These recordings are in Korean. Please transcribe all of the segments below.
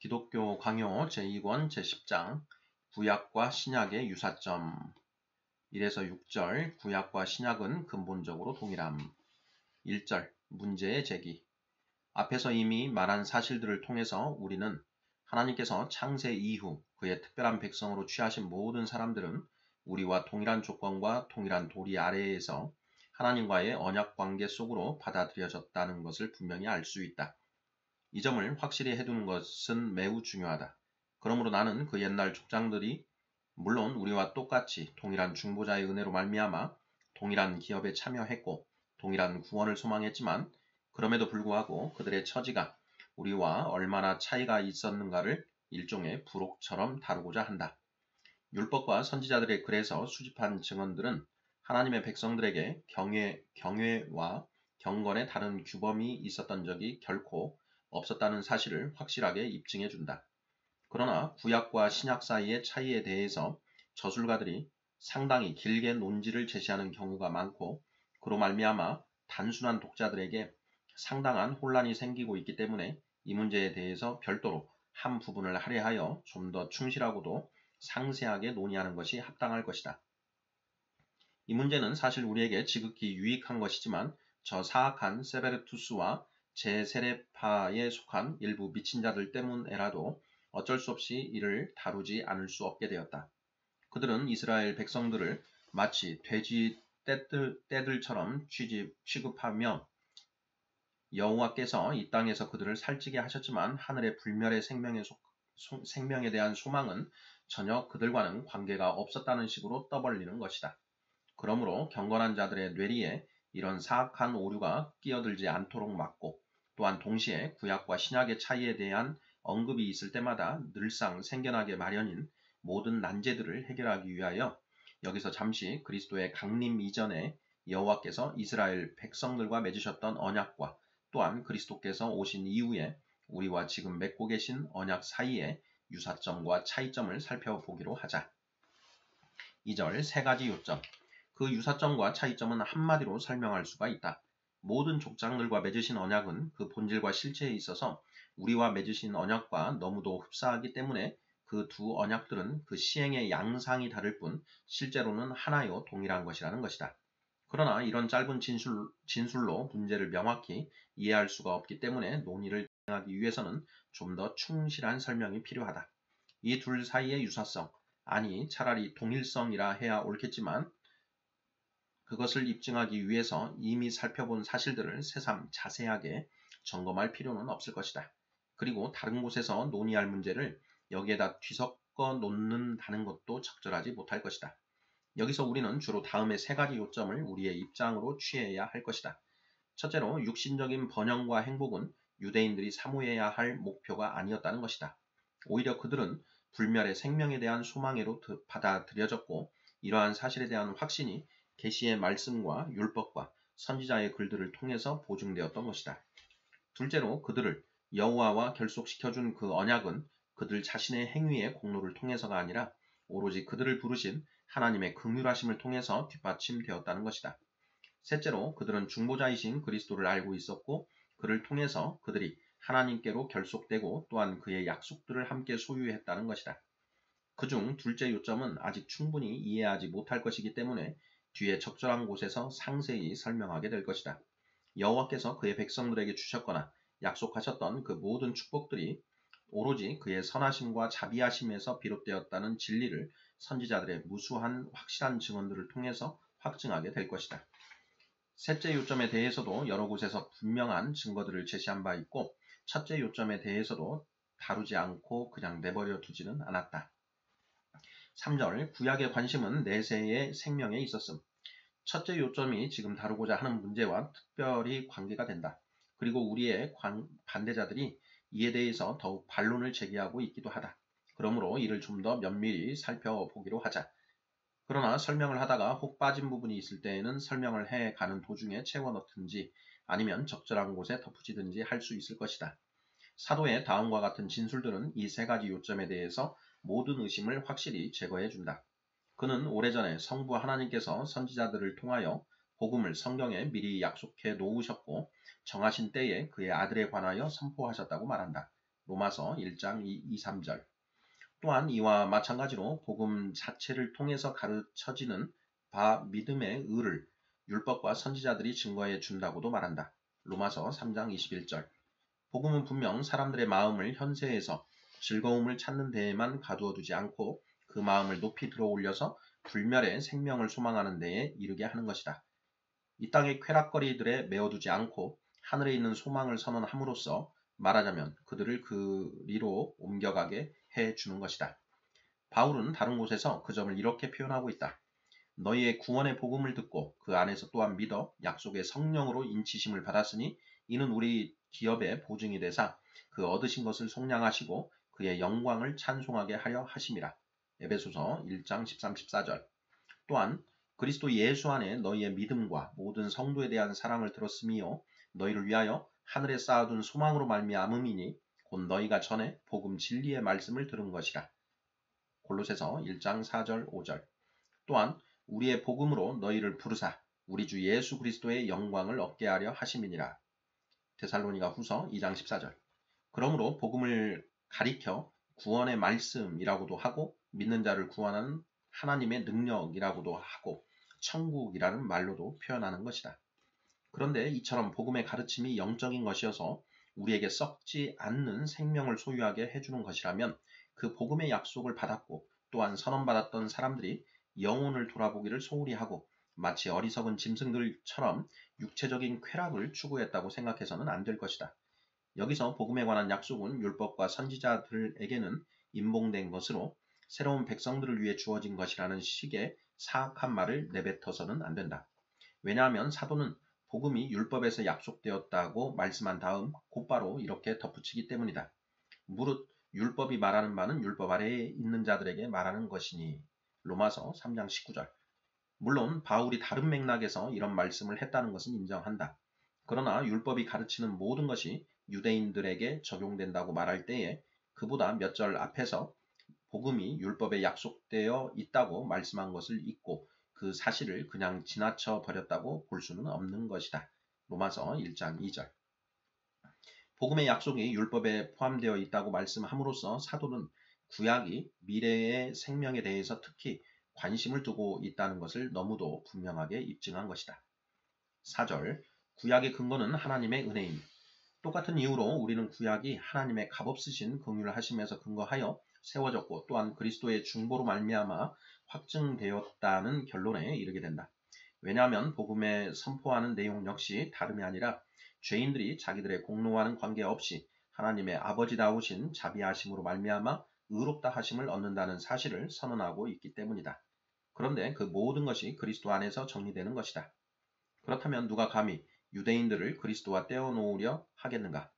기독교 강요 제2권 제10장 구약과 신약의 유사점 1에서 6절 구약과 신약은 근본적으로 동일함 1절 문제의 제기 앞에서 이미 말한 사실들을 통해서 우리는 하나님께서 창세 이후 그의 특별한 백성으로 취하신 모든 사람들은 우리와 동일한 조건과 동일한 도리 아래에서 하나님과의 언약 관계 속으로 받아들여졌다는 것을 분명히 알 수 있다. 이 점을 확실히 해두는 것은 매우 중요하다. 그러므로 나는 그 옛날 족장들이 물론 우리와 똑같이 동일한 중보자의 은혜로 말미암아 동일한 기업에 참여했고 동일한 구원을 소망했지만 그럼에도 불구하고 그들의 처지가 우리와 얼마나 차이가 있었는가를 일종의 부록처럼 다루고자 한다. 율법과 선지자들의 글에서 수집한 증언들은 하나님의 백성들에게 경외와 경건의 다른 규범이 있었던 적이 결코 없었다는 사실을 확실하게 입증해 준다. 그러나 구약과 신약 사이의 차이에 대해서 저술가들이 상당히 길게 논지를 제시하는 경우가 많고 그로 말미암아 단순한 독자들에게 상당한 혼란이 생기고 있기 때문에 이 문제에 대해서 별도로 한 부분을 할애하여 좀 더 충실하고도 상세하게 논의하는 것이 합당할 것이다. 이 문제는 사실 우리에게 지극히 유익한 것이지만 저 사악한 세베르투스와 제세례파에 속한 일부 미친 자들 때문에라도 어쩔 수 없이 이를 다루지 않을 수 없게 되었다. 그들은 이스라엘 백성들을 마치 돼지 떼들처럼 취급하며 여호와께서 이 땅에서 그들을 살찌게 하셨지만 하늘의 불멸의 생명에 대한 소망은 전혀 그들과는 관계가 없었다는 식으로 떠벌리는 것이다. 그러므로 경건한 자들의 뇌리에 이런 사악한 오류가 끼어들지 않도록 막고 또한 동시에 구약과 신약의 차이에 대한 언급이 있을 때마다 늘상 생겨나게 마련인 모든 난제들을 해결하기 위하여 여기서 잠시 그리스도의 강림 이전에 여호와께서 이스라엘 백성들과 맺으셨던 언약과 또한 그리스도께서 오신 이후에 우리와 지금 맺고 계신 언약 사이의 유사점과 차이점을 살펴보기로 하자. 2절 세 가지 요점. 그 유사점과 차이점은 한마디로 설명할 수가 있다. 모든 족장들과 맺으신 언약은 그 본질과 실체에 있어서 우리와 맺으신 언약과 너무도 흡사하기 때문에 그 두 언약들은 그 시행의 양상이 다를 뿐 실제로는 하나요 동일한 것이라는 것이다. 그러나 이런 짧은 진술로 문제를 명확히 이해할 수가 없기 때문에 논의를 진행하기 위해서는 좀 더 충실한 설명이 필요하다. 이 둘 사이의 유사성, 아니 차라리 동일성이라 해야 옳겠지만 그것을 입증하기 위해서 이미 살펴본 사실들을 새삼 자세하게 점검할 필요는 없을 것이다. 그리고 다른 곳에서 논의할 문제를 여기에다 뒤섞어 놓는다는 것도 적절하지 못할 것이다. 여기서 우리는 주로 다음의 세 가지 요점을 우리의 입장으로 취해야 할 것이다. 첫째로 육신적인 번영과 행복은 유대인들이 사모해야 할 목표가 아니었다는 것이다. 오히려 그들은 불멸의 생명에 대한 소망으로 받아들여졌고 이러한 사실에 대한 확신이 계시의 말씀과 율법과 선지자의 글들을 통해서 보증되었던 것이다. 둘째로 그들을 여호와와 결속시켜준 그 언약은 그들 자신의 행위의 공로를 통해서가 아니라 오로지 그들을 부르신 하나님의 긍휼하심을 통해서 뒷받침되었다는 것이다. 셋째로 그들은 중보자이신 그리스도를 알고 있었고 그를 통해서 그들이 하나님께로 결속되고 또한 그의 약속들을 함께 소유했다는 것이다. 그중 둘째 요점은 아직 충분히 이해하지 못할 것이기 때문에 뒤에 적절한 곳에서 상세히 설명하게 될 것이다. 여호와께서 그의 백성들에게 주셨거나 약속하셨던 그 모든 축복들이 오로지 그의 선하심과 자비하심에서 비롯되었다는 진리를 선지자들의 무수한 확실한 증언들을 통해서 확증하게 될 것이다. 셋째 요점에 대해서도 여러 곳에서 분명한 증거들을 제시한 바 있고 첫째 요점에 대해서도 다루지 않고 그냥 내버려 두지는 않았다. 3절 구약의 관심은 내세의 생명에 있었음. 첫째 요점이 지금 다루고자 하는 문제와 특별히 관계가 된다. 그리고 우리의 반대자들이 이에 대해서 더욱 반론을 제기하고 있기도 하다. 그러므로 이를 좀 더 면밀히 살펴보기로 하자. 그러나 설명을 하다가 혹 빠진 부분이 있을 때에는 설명을 해가는 도중에 채워넣든지 아니면 적절한 곳에 덧붙이든지 할 수 있을 것이다. 사도의 다음과 같은 진술들은 이 세 가지 요점에 대해서 모든 의심을 확실히 제거해 준다. 그는 오래전에 성부 하나님께서 선지자들을 통하여 복음을 성경에 미리 약속해 놓으셨고 정하신 때에 그의 아들에 관하여 선포하셨다고 말한다. 로마서 1장 2, 3절. 또한 이와 마찬가지로 복음 자체를 통해서 가르쳐지는 바 믿음의 의를 율법과 선지자들이 증거해 준다고도 말한다. 로마서 3장 21절. 복음은 분명 사람들의 마음을 현세에서 즐거움을 찾는 데에만 가두어 두지 않고 그 마음을 높이 들어 올려서 불멸의 생명을 소망하는 데에 이르게 하는 것이다. 이 땅의 쾌락거리들에 메어두지 않고 하늘에 있는 소망을 선언함으로써 말하자면 그들을 그리로 옮겨가게 해주는 것이다. 바울은 다른 곳에서 그 점을 이렇게 표현하고 있다. 너희의 구원의 복음을 듣고 그 안에서 또한 믿어 약속의 성령으로 인치심을 받았으니 이는 우리 기업의 보증이 되사 그 얻으신 것을 속량하시고 그의 영광을 찬송하게 하려 하심이라. 에베소서 1장 13, 14절. 또한 그리스도 예수 안에 너희의 믿음과 모든 성도에 대한 사랑을 들었음이요 너희를 위하여 하늘에 쌓아둔 소망으로 말미암음이니 곧 너희가 전에 복음 진리의 말씀을 들은 것이라. 골로새서 1장 4절 5절. 또한 우리의 복음으로 너희를 부르사 우리 주 예수 그리스도의 영광을 얻게 하려 하심이니라. 데살로니가 후서 2장 14절. 그러므로 복음을 가리켜 구원의 말씀이라고도 하고 믿는 자를 구원하는 하나님의 능력이라고도 하고 천국이라는 말로도 표현하는 것이다. 그런데 이처럼 복음의 가르침이 영적인 것이어서 우리에게 썩지 않는 생명을 소유하게 해주는 것이라면 그 복음의 약속을 받았고 또한 선언받았던 사람들이 영혼을 돌아보기를 소홀히 하고 마치 어리석은 짐승들처럼 육체적인 쾌락을 추구했다고 생각해서는 안 될 것이다. 여기서 복음에 관한 약속은 율법과 선지자들에게는 임봉된 것으로 새로운 백성들을 위해 주어진 것이라는 식의 사악한 말을 내뱉어서는 안 된다. 왜냐하면 사도는 복음이 율법에서 약속되었다고 말씀한 다음 곧바로 이렇게 덧붙이기 때문이다. 무릇 율법이 말하는 바는 율법 아래에 있는 자들에게 말하는 것이니. 로마서 3장 19절. 물론 바울이 다른 맥락에서 이런 말씀을 했다는 것은 인정한다. 그러나 율법이 가르치는 모든 것이 유대인들에게 적용된다고 말할 때에 그보다 몇 절 앞에서 복음이 율법에 약속되어 있다고 말씀한 것을 잊고 그 사실을 그냥 지나쳐 버렸다고 볼 수는 없는 것이다. 로마서 1장 2절. 복음의 약속이 율법에 포함되어 있다고 말씀함으로써 사도는 구약이 미래의 생명에 대해서 특히 관심을 두고 있다는 것을 너무도 분명하게 입증한 것이다. 4절. 구약의 근거는 하나님의 은혜임. 똑같은 이유로 우리는 구약이 하나님의 값없으신 긍휼을 하심에서 근거하여 세워졌고 또한 그리스도의 중보로 말미암아 확증되었다는 결론에 이르게 된다. 왜냐하면 복음에 선포하는 내용 역시 다름이 아니라 죄인들이 자기들의 공로와는 관계없이 하나님의 아버지다우신 자비하심으로 말미암아 의롭다 하심을 얻는다는 사실을 선언하고 있기 때문이다. 그런데 그 모든 것이 그리스도 안에서 정리되는 것이다. 그렇다면 누가 감히 유대인들을 그리스도와 떼어놓으려 하겠는가?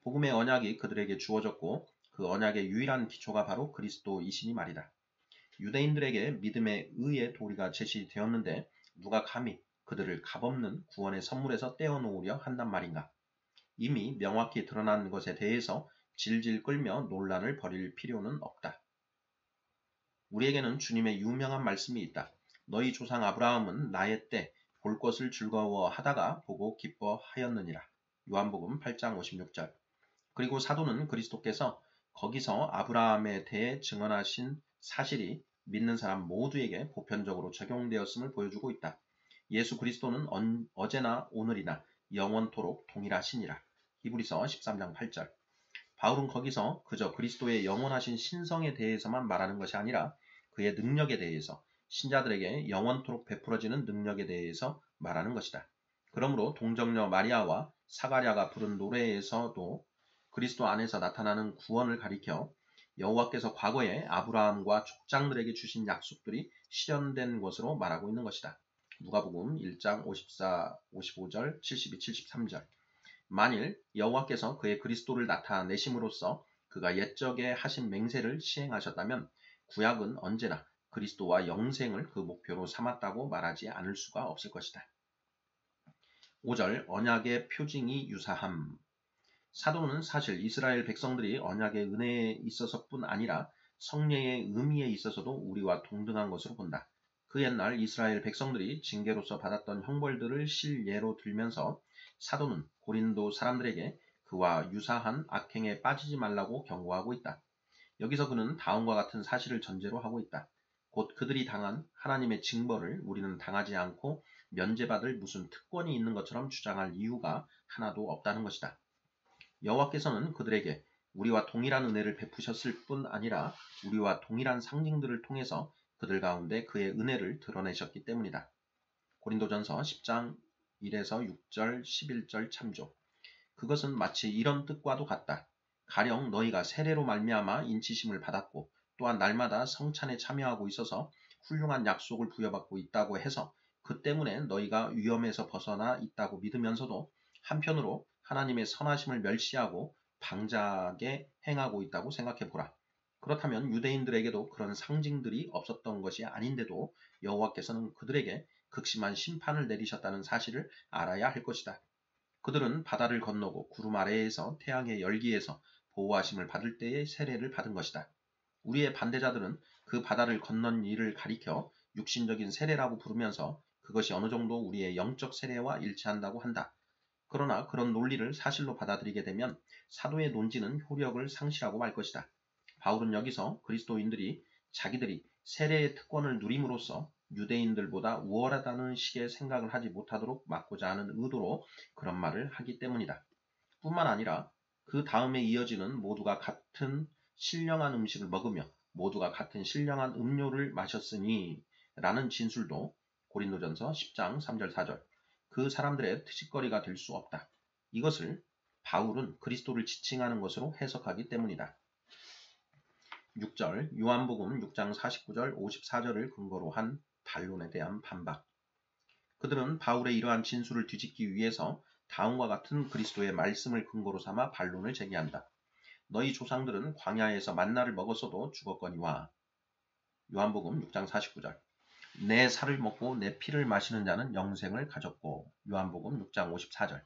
복음의 언약이 그들에게 주어졌고 그 언약의 유일한 기초가 바로 그리스도이시니 말이다. 유대인들에게 믿음의 의의 도리가 제시되었는데 누가 감히 그들을 값없는 구원의 선물에서 떼어놓으려 한단 말인가? 이미 명확히 드러난 것에 대해서 질질 끌며 논란을 벌일 필요는 없다. 우리에게는 주님의 유명한 말씀이 있다. 너희 조상 아브라함은 나의 때 볼 것을 즐거워하다가 보고 기뻐하였느니라. 요한복음 8장 56절. 그리고 사도는 그리스도께서 거기서 아브라함에 대해 증언하신 사실이 믿는 사람 모두에게 보편적으로 적용되었음을 보여주고 있다. 예수 그리스도는 어제나 오늘이나 영원토록 동일하시니라. 히브리서 13장 8절. 바울은 거기서 그저 그리스도의 영원하신 신성에 대해서만 말하는 것이 아니라 그의 능력에 대해서 신자들에게 영원토록 베풀어지는 능력에 대해서 말하는 것이다. 그러므로 동정녀 마리아와 사가랴가 부른 노래에서도 그리스도 안에서 나타나는 구원을 가리켜 여호와께서 과거에 아브라함과 족장들에게 주신 약속들이 실현된 것으로 말하고 있는 것이다. 누가복음 1장 54, 55절, 72, 73절. 만일 여호와께서 그의 그리스도를 나타내심으로써 그가 옛적에 하신 맹세를 시행하셨다면 구약은 언제나 그리스도와 영생을 그 목표로 삼았다고 말하지 않을 수가 없을 것이다. 5절. 언약의 표징이 유사함. 사도는 사실 이스라엘 백성들이 언약의 은혜에 있어서뿐 아니라 성례의 의미에 있어서도 우리와 동등한 것으로 본다. 그 옛날 이스라엘 백성들이 징계로서 받았던 형벌들을 실예로 들면서 사도는 고린도 사람들에게 그와 유사한 악행에 빠지지 말라고 경고하고 있다. 여기서 그는 다음과 같은 사실을 전제로 하고 있다. 곧 그들이 당한 하나님의 징벌을 우리는 당하지 않고 면제받을 무슨 특권이 있는 것처럼 주장할 이유가 하나도 없다는 것이다. 여호와께서는 그들에게 우리와 동일한 은혜를 베푸셨을 뿐 아니라 우리와 동일한 상징들을 통해서 그들 가운데 그의 은혜를 드러내셨기 때문이다. 고린도전서 10장 1에서 6절 11절 참조. 그것은 마치 이런 뜻과도 같다. 가령 너희가 세례로 말미암아 인치심을 받았고 또한 날마다 성찬에 참여하고 있어서 훌륭한 약속을 부여받고 있다고 해서 그 때문에 너희가 위험에서 벗어나 있다고 믿으면서도 한편으로 하나님의 선하심을 멸시하고 방자하게 행하고 있다고 생각해 보라. 그렇다면 유대인들에게도 그런 상징들이 없었던 것이 아닌데도 여호와께서는 그들에게 극심한 심판을 내리셨다는 사실을 알아야 할 것이다. 그들은 바다를 건너고 구름 아래에서 태양의 열기에서 보호하심을 받을 때의 세례를 받은 것이다. 우리의 반대자들은 그 바다를 건넌 일을 가리켜 육신적인 세례라고 부르면서 그것이 어느 정도 우리의 영적 세례와 일치한다고 한다. 그러나 그런 논리를 사실로 받아들이게 되면 사도의 논지는 효력을 상실하고 말 것이다. 바울은 여기서 그리스도인들이 자기들이 세례의 특권을 누림으로써 유대인들보다 우월하다는 식의 생각을 하지 못하도록 막고자 하는 의도로 그런 말을 하기 때문이다. 뿐만 아니라 그 다음에 이어지는 모두가 같은 신령한 음식을 먹으며 모두가 같은 신령한 음료를 마셨으니 라는 진술도 고린도전서 10장 3절 4절 그 사람들의 트집거리가 될 수 없다. 이것을 바울은 그리스도를 지칭하는 것으로 해석하기 때문이다. 6절 요한복음 6장 49절 54절을 근거로 한 반론에 대한 반박. 그들은 바울의 이러한 진술을 뒤집기 위해서 다음과 같은 그리스도의 말씀을 근거로 삼아 반론을 제기한다. 너희 조상들은 광야에서 만나를 먹었어도 죽었거니와. 요한복음 6장 49절 내 살을 먹고 내 피를 마시는 자는 영생을 가졌고. 요한복음 6장 54절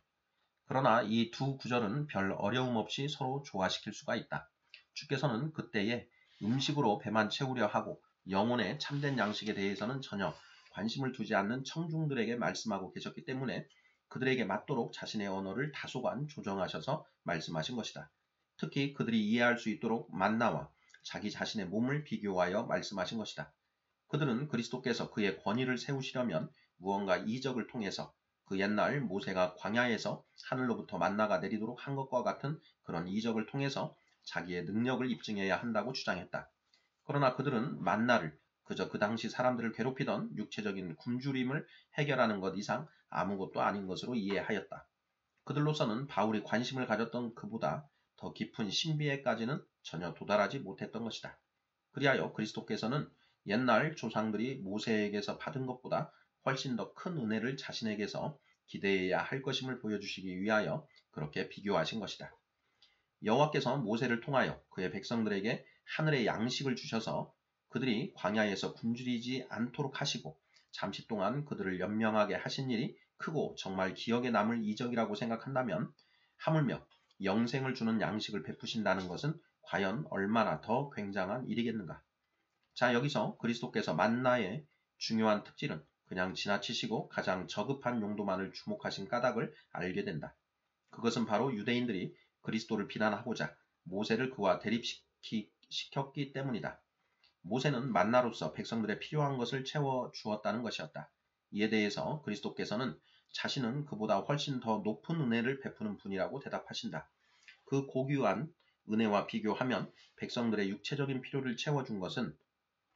그러나 이 두 구절은 별 어려움 없이 서로 조화시킬 수가 있다. 주께서는 그때에 음식으로 배만 채우려 하고 영혼의 참된 양식에 대해서는 전혀 관심을 두지 않는 청중들에게 말씀하고 계셨기 때문에 그들에게 맞도록 자신의 언어를 다소간 조정하셔서 말씀하신 것이다. 특히 그들이 이해할 수 있도록 만나와 자기 자신의 몸을 비교하여 말씀하신 것이다. 그들은 그리스도께서 그의 권위를 세우시려면 무언가 이적을 통해서 그 옛날 모세가 광야에서 하늘로부터 만나가 내리도록 한 것과 같은 그런 이적을 통해서 자기의 능력을 입증해야 한다고 주장했다. 그러나 그들은 만나를 그저 그 당시 사람들을 괴롭히던 육체적인 굶주림을 해결하는 것 이상 아무것도 아닌 것으로 이해하였다. 그들로서는 바울이 관심을 가졌던 그보다 더 깊은 신비에까지는 전혀 도달하지 못했던 것이다. 그리하여 그리스도께서는 옛날 조상들이 모세에게서 받은 것보다 훨씬 더 큰 은혜를 자신에게서 기대해야 할 것임을 보여주시기 위하여 그렇게 비교하신 것이다. 여호와께서 모세를 통하여 그의 백성들에게 하늘의 양식을 주셔서 그들이 광야에서 굶주리지 않도록 하시고 잠시 동안 그들을 연명하게 하신 일이 크고 정말 기억에 남을 이적이라고 생각한다면 하물며 영생을 주는 양식을 베푸신다는 것은 과연 얼마나 더 굉장한 일이겠는가. 자, 여기서 그리스도께서 만나의 중요한 특질은 그냥 지나치시고 가장 저급한 용도만을 주목하신 까닭을 알게 된다. 그것은 바로 유대인들이 그리스도를 비난하고자 모세를 그와 대립시켰기 때문이다. 모세는 만나로서 백성들의 필요한 것을 채워 주었다는 것이었다. 이에 대해서 그리스도께서는 자신은 그보다 훨씬 더 높은 은혜를 베푸는 분이라고 대답하신다. 그 고귀한 은혜와 비교하면 백성들의 육체적인 필요를 채워준 것은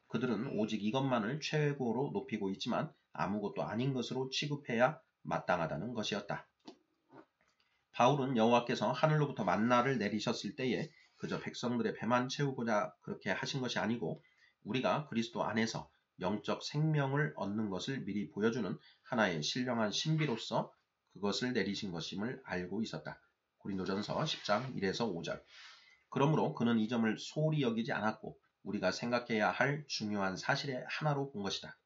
그들은 오직 이것만을 최고로 높이고 있지만 아무것도 아닌 것으로 취급해야 마땅하다는 것이었다. 바울은 여호와께서 하늘로부터 만나를 내리셨을 때에 그저 백성들의 배만 채우고자 그렇게 하신 것이 아니고 우리가 그리스도 안에서 영적 생명을 얻는 것을 미리 보여주는 하나의 신령한 신비로서 그것을 내리신 것임을 알고 있었다. 고린도전서 10장 1에서 5절 그러므로 그는 이 점을 소홀히 여기지 않았고 우리가 생각해야 할 중요한 사실의 하나로 본 것이다.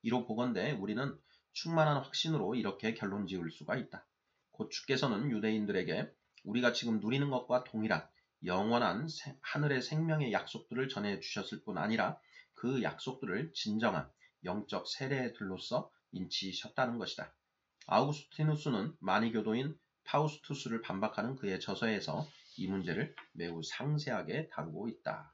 이로 보건대 우리는 충만한 확신으로 이렇게 결론 지을 수가 있다. 곧 주께서는 유대인들에게 우리가 지금 누리는 것과 동일한 영원한 하늘의 생명의 약속들을 전해 주셨을 뿐 아니라 그 약속들을 진정한 영적 세례들로서 인치셨다는 것이다. 아우구스티누스는 만이교도인 파우스투스를 반박하는 그의 저서에서 이 문제를 매우 상세하게 다루고 있다.